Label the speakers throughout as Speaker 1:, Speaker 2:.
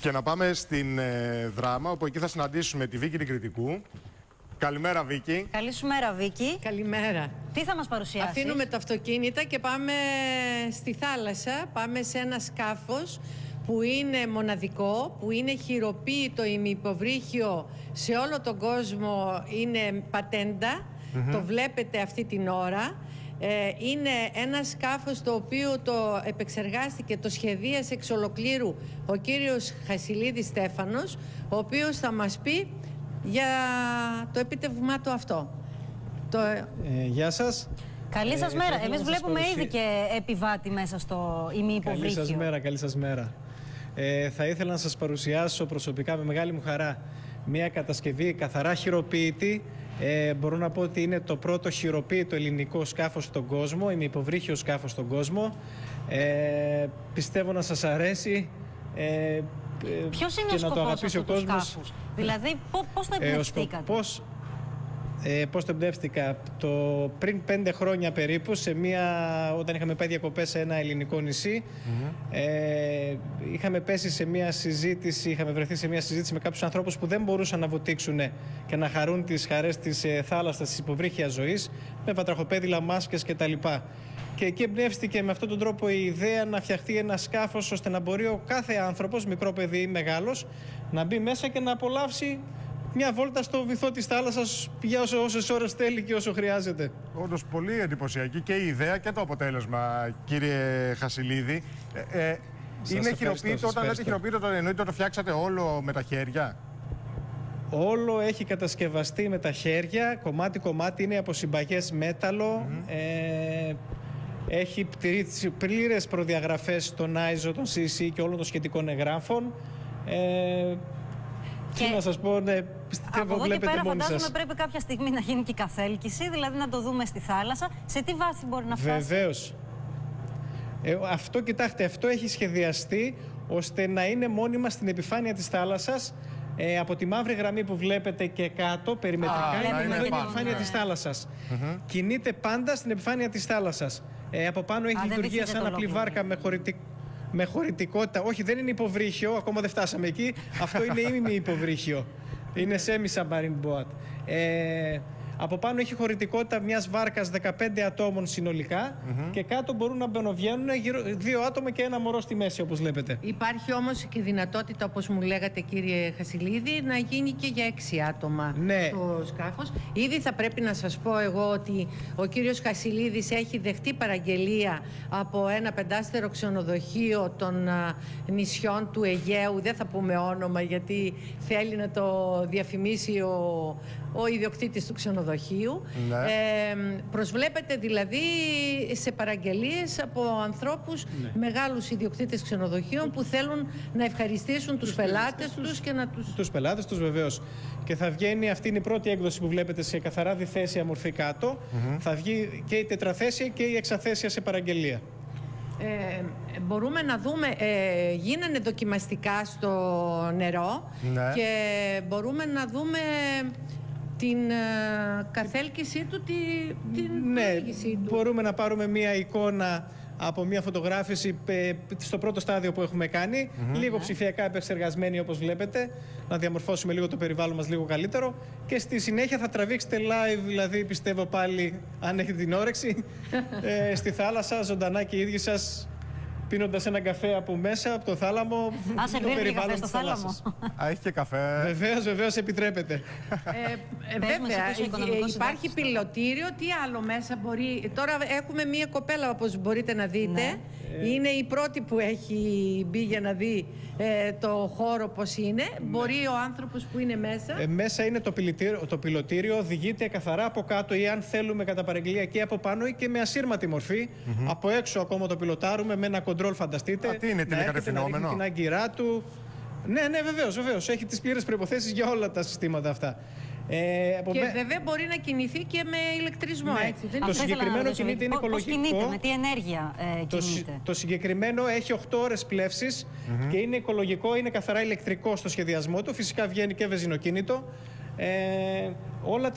Speaker 1: Και να πάμε στην Δράμα, όπου εκεί θα συναντήσουμε τη Βίκη την Κρητικού. Καλημέρα, Βίκη.
Speaker 2: Καλή σου μέρα, Βίκη.
Speaker 3: Καλημέρα.
Speaker 2: Τι θα μας παρουσιάσεις?
Speaker 3: Αφήνουμε τα αυτοκίνητα και πάμε στη θάλασσα. Πάμε σε ένα σκάφος που είναι μοναδικό, που είναι χειροποίητο ημιυποβρύχιο σε όλο τον κόσμο, είναι πατέντα. Το βλέπετε αυτή την ώρα. Είναι ένα σκάφος το οποίο το επεξεργάστηκε, το σχεδίασε εξ ολοκλήρου ο κύριος Χασιλίδης Στέφανος, ο οποίος θα μας πει για το επίτευγμά του αυτό.
Speaker 4: Γεια σας.
Speaker 2: Καλή σας μέρα. Εμείς βλέπουμε ήδη και επιβάτη μέσα στο ημιυποβρύχιο.
Speaker 4: Καλή σας μέρα, καλή σας μέρα. Θα ήθελα να σας παρουσιάσω προσωπικά με μεγάλη μου χαρά μια κατασκευή καθαρά χειροποίητη. Μπορώ να πω ότι είναι το πρώτο χειροποίητο ελληνικό σκάφος στον κόσμο, ημιυποβρύχιο σκάφος στον κόσμο. Πιστεύω να σας αρέσει.
Speaker 2: Ποιος είναι ο σκοπός αυτού του σκάφους? Δηλαδή, πώς το εμπνευστήκατε?
Speaker 4: Πώς το εμπνεύστηκα? Πριν 5 χρόνια περίπου, όταν είχαμε πάει διακοπές σε ένα ελληνικό νησί, είχαμε πέσει σε μια συζήτηση, είχαμε βρεθεί σε μια συζήτηση με κάποιους ανθρώπους που δεν μπορούσαν να βοτήξουν και να χαρούν τις χαρές της θάλασσας, της υποβρύχιας ζωής, με βατραχοπέδιλα, μάσκες κτλ. Και εκεί εμπνεύστηκε με αυτόν τον τρόπο η ιδέα να φτιαχτεί ένα σκάφος ώστε να μπορεί ο κάθε άνθρωπος, μικρό παιδί ή μεγάλος, να μπει μέσα και να απολαύσει μια βόλτα στο βυθό της θάλασσας για όσες ώρες θέλει και όσο χρειάζεται.
Speaker 1: Όντως πολύ εντυπωσιακή και η ιδέα και το αποτέλεσμα, κύριε Χασιλίδη. Είναι χειροποίητο, όταν λέτε χειροποίητο, εννοείται το φτιάξατε όλο με τα χέρια?
Speaker 4: Όλο έχει κατασκευαστεί με τα χέρια, κομμάτι-κομμάτι, είναι από συμπαγές μέταλλο. Έχει πλήρες προδιαγραφές των ISO, των CC και όλων των σχετικών εγγράφων. Τι να σας πω,
Speaker 2: από εδώ και πέρα φαντάζομαι πρέπει κάποια στιγμή να γίνει και η καθέλκυση, δηλαδή να το δούμε στη θάλασσα. Σε τι βάθη μπορεί να φτάσει?
Speaker 4: Βεβαίως. Κοιτάξτε, αυτό έχει σχεδιαστεί ώστε να είναι μόνιμα στην επιφάνεια της θάλασσας. Από τη μαύρη γραμμή που βλέπετε και κάτω, περιμετρικά, είναι η επιφάνεια της θάλασσας. Κινείται πάντα στην επιφάνεια της θάλασσας. Από πάνω έχει λειτουργία σαν απλή βάρκα με χωρητικότητα. Όχι, δεν είναι υποβρύχιο, ακόμα δεν φτάσαμε εκεί. Αυτό είναι ημι-υποβρύχιο. Είναι semi-submarine boat. Από πάνω έχει χωρητικότητα μιας βάρκας 15 ατόμων συνολικά και κάτω μπορούν να μπαινοβγαίνουν 2 άτομα και ένα μωρό στη μέση, όπως βλέπετε.
Speaker 3: Υπάρχει όμως και δυνατότητα, όπως μου λέγατε κύριε Χασιλίδη, να γίνει και για 6 άτομα το σκάφος. Ήδη θα πρέπει να σας πω εγώ ότι ο κύριος Χασιλίδης έχει δεχτεί παραγγελία από ένα 5άστερο ξενοδοχείο των νησιών του Αιγαίου. Δεν θα πούμε όνομα γιατί θέλει να το διαφημίσει ο ιδιοκτήτης του ξενοδοχείου. Προσβλέπετε δηλαδή σε παραγγελίες από ανθρώπους, μεγάλους ιδιοκτήτες ξενοδοχείων που θέλουν να ευχαριστήσουν τους πελάτες τους και να
Speaker 4: τους πελάτες τους, βεβαίως. Και θα βγαίνει, αυτή είναι η πρώτη έκδοση που βλέπετε σε καθαρά διθέσια μορφή κάτω. Θα βγει και η τετραθέσια και η εξαθέσια σε παραγγελία.
Speaker 3: Μπορούμε να δούμε, γίνανε δοκιμαστικά στο νερό και μπορούμε να δούμε την καθέλκυσή του, την πλήγησή του.
Speaker 4: Μπορούμε να πάρουμε μία εικόνα από μία φωτογράφηση στο πρώτο στάδιο που έχουμε κάνει, λίγο ψηφιακά επεξεργασμένη όπως βλέπετε, να διαμορφώσουμε λίγο το περιβάλλον μας λίγο καλύτερο και στη συνέχεια θα τραβήξετε live, δηλαδή πιστεύω πάλι, αν έχετε την όρεξη, στη θάλασσα, ζωντανά και οι ίδιοι σας, πίνοντας έναν καφέ από μέσα, από το θάλαμο,
Speaker 2: το περιβάλλον της θάλασσας.
Speaker 1: Έχει και καφέ.
Speaker 4: Βεβαίως επιτρέπεται.
Speaker 3: Βέβαια, υπάρχει πιλωτήριο, τι άλλο μέσα μπορεί. Τώρα έχουμε μία κοπέλα, όπως μπορείτε να δείτε. Είναι η πρώτη που έχει μπει για να δει το χώρο πώς είναι. Μπορεί ο άνθρωπος που είναι μέσα.
Speaker 4: Μέσα είναι το πιλωτήριο, οδηγείται καθαρά από κάτω ή αν θέλουμε κατά παραγγελία και από πάνω ή και με ασύρματη μορφή. Από έξω ακόμα το πιλωτάρουμε με ένα κοντρόλ, φανταστείτε.
Speaker 1: Τι είναι, τηλεκατευθυνόμενο?
Speaker 4: Την άγκυρά του. Ναι, βεβαίως. Έχει τις πλήρες προϋποθέσεις για όλα τα συστήματα αυτά.
Speaker 3: Και βέβαια μπορεί να κινηθεί και με ηλεκτρισμό. Έτσι, δεν
Speaker 4: το συγκεκριμένο κινείται, είναι οικολογικό.
Speaker 2: Πώς κινείται, με τι ενέργεια κινείται?
Speaker 4: Το συγκεκριμένο έχει 8 ώρες πλεύσης και είναι οικολογικό, είναι καθαρά ηλεκτρικό στο σχεδιασμό του. Φυσικά βγαίνει και βενζινοκίνητο. Όλα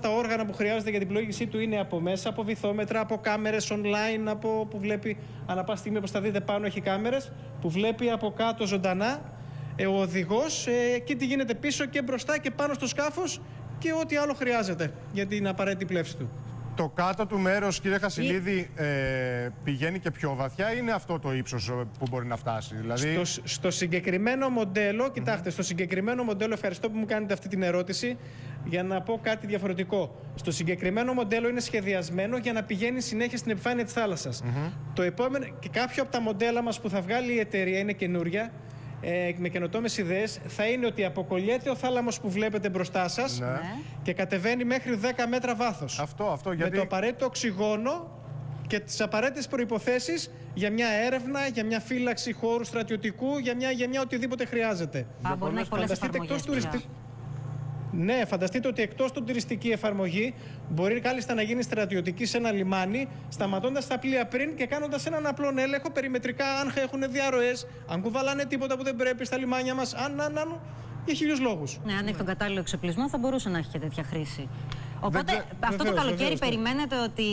Speaker 4: τα όργανα που χρειάζεται για την πλοήγησή του είναι από μέσα, από βυθόμετρα, από κάμερες online, που βλέπει ανά πάση στιγμή, όπως θα δείτε πάνω έχει κάμερες, που βλέπει από κάτω ζωντανά ο οδηγός και τι γίνεται πίσω και μπροστά και πάνω στο σκάφος και ό,τι άλλο χρειάζεται για την απαραίτητη πλεύση του.
Speaker 1: Το κάτω του μέρος, κύριε Χασιλίδη, πηγαίνει και πιο βαθιά ή είναι αυτό το ύψος που μπορεί να φτάσει? Δηλαδή...
Speaker 4: Στο συγκεκριμένο μοντέλο, κοιτάξτε, στο συγκεκριμένο μοντέλο, ευχαριστώ που μου κάνετε αυτή την ερώτηση, για να πω κάτι διαφορετικό. Στο συγκεκριμένο μοντέλο είναι σχεδιασμένο για να πηγαίνει συνέχεια στην επιφάνεια της θάλασσας. Το επόμενο, και κάποιο από τα μοντέλα μας που θα βγάλει η εταιρεία είναι καινούρια, με καινοτόμες ιδέες, θα είναι ότι αποκολλιέται ο θάλαμος που βλέπετε μπροστά σας και κατεβαίνει μέχρι 10 μέτρα βάθος.
Speaker 1: Αυτό γιατί...
Speaker 4: Με το απαραίτητο οξυγόνο και τις απαραίτητες προϋποθέσεις για μια έρευνα, για μια φύλαξη χώρου στρατιωτικού, για μια οτιδήποτε χρειάζεται.
Speaker 2: Μπορεί να έχει πολλές εφαρμογές.
Speaker 4: Ναι, φανταστείτε ότι εκτός του τουριστική εφαρμογή μπορεί κάλλιστα να γίνει στρατιωτική σε ένα λιμάνι, σταματώντας τα πλοία πριν και κάνοντας έναν απλό έλεγχο περιμετρικά, αν έχουν διαρροές, αν κουβαλάνε τίποτα που δεν πρέπει στα λιμάνια μας, για χίλιους λόγους.
Speaker 2: Ναι, αν έχει τον κατάλληλο εξοπλισμό, θα μπορούσε να έχει και τέτοια χρήση. Οπότε, αυτό το καλοκαίρι περιμένετε ότι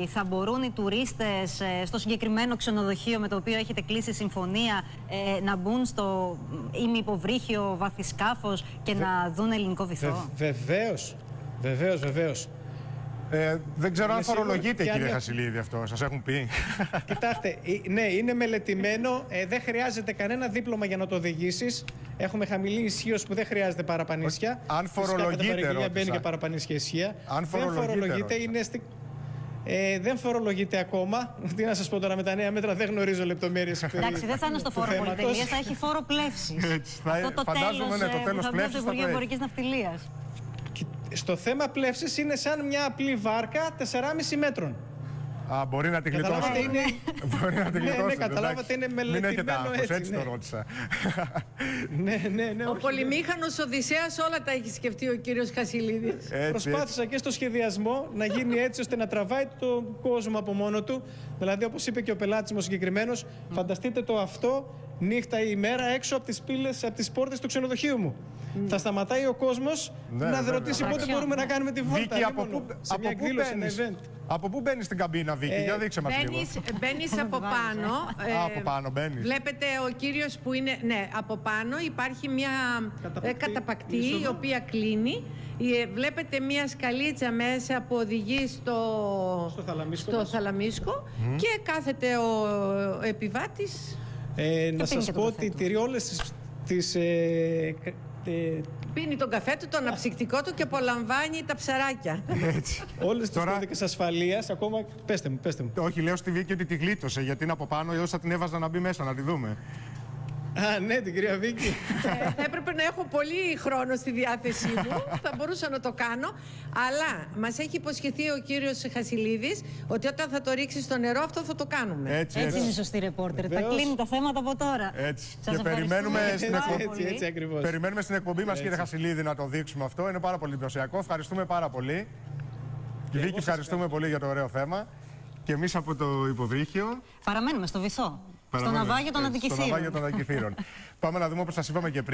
Speaker 2: θα μπορούν οι τουρίστες στο συγκεκριμένο ξενοδοχείο με το οποίο έχετε κλείσει συμφωνία να μπουν στο ημιυποβρύχιο βαθυσκάφος και να δουν ελληνικό βυθό?
Speaker 4: Βεβαίως.
Speaker 1: Δεν ξέρω αν φορολογείται, κύριε Χασιλίδη, αυτό. Σας έχουν πει?
Speaker 4: Κοιτάξτε, ναι, είναι μελετημένο. Δεν χρειάζεται κανένα δίπλωμα για να το οδηγήσεις. Έχουμε χαμηλή ισχύος που δεν χρειάζεται παραπανίσια.
Speaker 1: Αν φορολογείται,
Speaker 4: μπαίνει και παραπανίσια ισχύα.
Speaker 1: Αν φορολογείται,
Speaker 4: δεν φορολογείται ακόμα. Τι να σας πω τώρα με τα νέα μέτρα, δεν γνωρίζω λεπτομέρειες.
Speaker 2: Εντάξει, δεν θα είναι στο φόρο πολυτελείας, θα έχει φόρο πλεύσης. Αυτό το τέλος που θα βγει το Υπουργείο Εμπορικής Ναυτιλίας.
Speaker 4: Στο θέμα πλεύσης είναι σαν μια απλή βάρκα 4,5 μέτρων.
Speaker 1: Μπορεί να την γλιτώσετε. Μπορεί να την γλιτώσετε.
Speaker 4: Ναι, καταλάβατε, είναι μελετημένο έτσι.
Speaker 1: το ρώτησα.
Speaker 4: Ναι.
Speaker 3: Ο πολυμήχανος Οδυσσέας όλα τα έχει σκεφτεί ο κύριος Χασιλίδης.
Speaker 4: Προσπάθησα και στο σχεδιασμό να γίνει έτσι ώστε να τραβάει τον κόσμο από μόνο του. Δηλαδή, όπως είπε και ο πελάτης μου συγκεκριμένος, φανταστείτε το αυτό νύχτα ή ημέρα έξω από τις πύλες, από τις πόρτες του ξενοδοχείου μου. Θα σταματάει ο κόσμος να ρωτήσει πότε μπορούμε να κάνουμε τη βόλτα. Σε μια εκδήλωση, ένα event.
Speaker 1: Από πού μπαίνεις στην καμπίνα, Βίκη? Για δείξε μας λίγο.
Speaker 3: Μπαίνεις από πάνω.
Speaker 1: Από πάνω μπαίνεις.
Speaker 3: Βλέπετε ο κύριος που είναι... Ναι, από πάνω υπάρχει μια καταπακτή η οποία κλείνει. Βλέπετε μια σκαλίτσα μέσα που οδηγεί στο Θαλαμίσκο και κάθεται ο επιβάτης.
Speaker 4: Να σας πω ότι τηρεί όλες τις
Speaker 3: πίνει τον καφέ του, το αναψυκτικό του και απολαμβάνει τα ψαράκια.
Speaker 4: Όλες τις κώδικες ασφαλείας, ακόμα... Πέστε μου.
Speaker 1: Όχι, λέω στη Βίκη ότι τη γλίτωσε, γιατί είναι από πάνω, έως θα την έβαζα να μπει μέσα, να τη δούμε.
Speaker 4: Ναι, την κυρία Βίκη.
Speaker 3: Θα έπρεπε να έχω πολύ χρόνο στη διάθεσή μου. Θα μπορούσα να το κάνω. Αλλά μας έχει υποσχεθεί ο κύριος Χασιλίδης ότι όταν θα το ρίξει στο νερό, αυτό θα το κάνουμε.
Speaker 2: Έτσι είναι η σωστή ρεπόρτερ. Τα κλείνει τα θέματα από τώρα.
Speaker 1: Έτσι. Και περιμένουμε στην εκπομπή μας, κύριε Χασιλίδη, να το δείξουμε αυτό. Είναι πάρα πολύ εντυπωσιακό. Ευχαριστούμε πάρα πολύ. Και Βίκη, ευχαριστούμε πολύ για το ωραίο θέμα. Και εμείς από το υποβρύχιο
Speaker 2: παραμένουμε στο βυθό. Στο ναυάγιο των Αντικηθήρων.
Speaker 1: Πάμε να δούμε, όπως σας είπαμε και πριν.